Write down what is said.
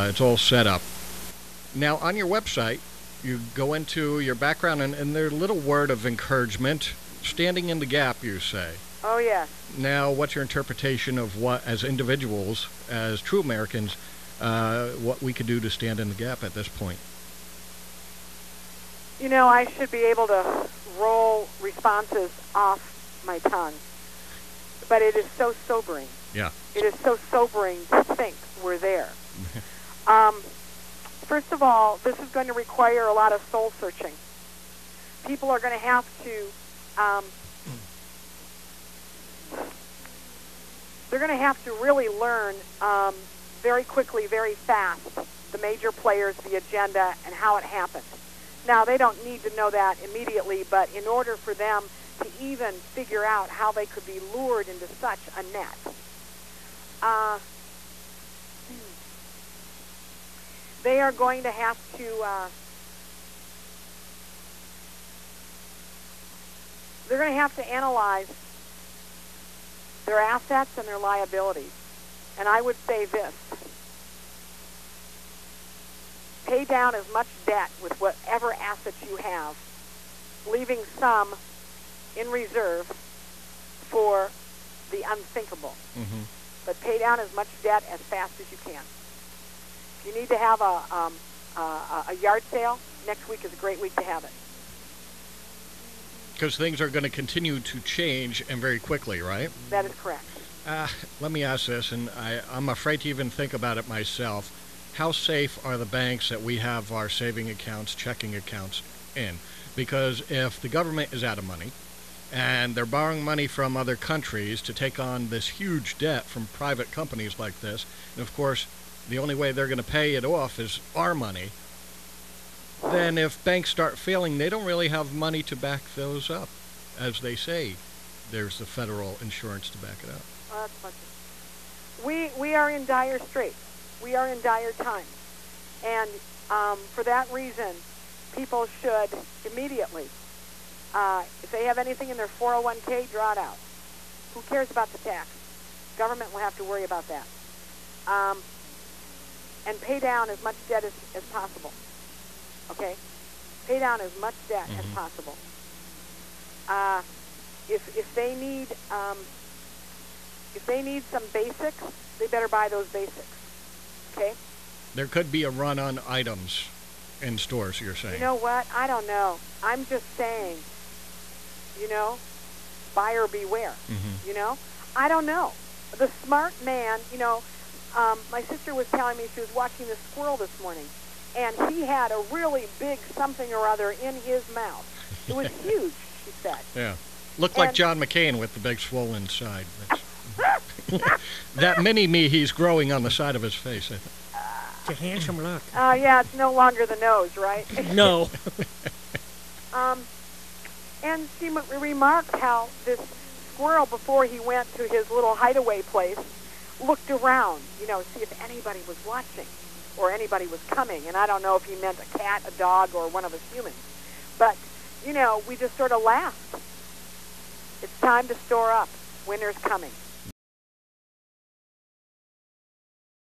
It's all set up. Now, on your website, you go into your background, and there's a little word of encouragement. Standing in the gap, you say. Oh, yes. Now, what's your interpretation of what, as individuals, as true Americans, what we could do to stand in the gap at this point? You know, I should be able to roll responses off my tongue, but it is so sobering. Yeah. It is so sobering to think we're there. First of all, this is going to require a lot of soul searching. People are going to have to, they're going to have to really learn very quickly, very fast, the major players, the agenda, and how it happened. Now, they don't need to know that immediately, but in order for them to even figure out how they could be lured into such a net, they are going to have to they're going to have to analyze their assets and their liabilities. And I would say this: pay down as much debt with whatever assets you have, leaving some in reserve for the unthinkable. Mm-hmm. But pay down as much debt as fast as you can. If you need to have a yard sale, next week is a great week to have it. Because things are going to continue to change, and very quickly, right? That is correct. Let me ask this, and I'm afraid to even think about it myself. How safe are the banks that we have our saving accounts, checking accounts in? Because if the government is out of money, and they're borrowing money from other countries to take on this huge debt from private companies like this, and of course, the only way they're going to pay it off is our money, then if banks start failing, they don't really have money to back those up. As they say, there's the federal insurance to back it up. That's much. We are in dire straits. We are in dire times. And for that reason, people should immediately, if they have anything in their 401k, draw it out. Who cares about the tax? Government will have to worry about that. And pay down as much debt as possible. Okay? Pay down as much debt as possible. If they need some basics, they better buy those basics. Okay? There could be a run on items in stores, you're saying. You know what? I don't know. I'm just saying, buyer beware. Mm-hmm. I don't know. The smart man, my sister was telling me she was watching this squirrel this morning, and he had a really big something or other in his mouth. It was huge, she said. Yeah. Looked like John McCain with the big swollen side. That mini-me he's growing on the side of his face, I think. It's a handsome look. Yeah, it's no longer the nose, right? No. And she remarked how this squirrel, before he went to his little hideaway place, looked around, see if anybody was watching or anybody was coming. And I don't know if he meant a cat, a dog, or one of us humans. But, we just sort of laughed. It's time to store up. Winter's coming.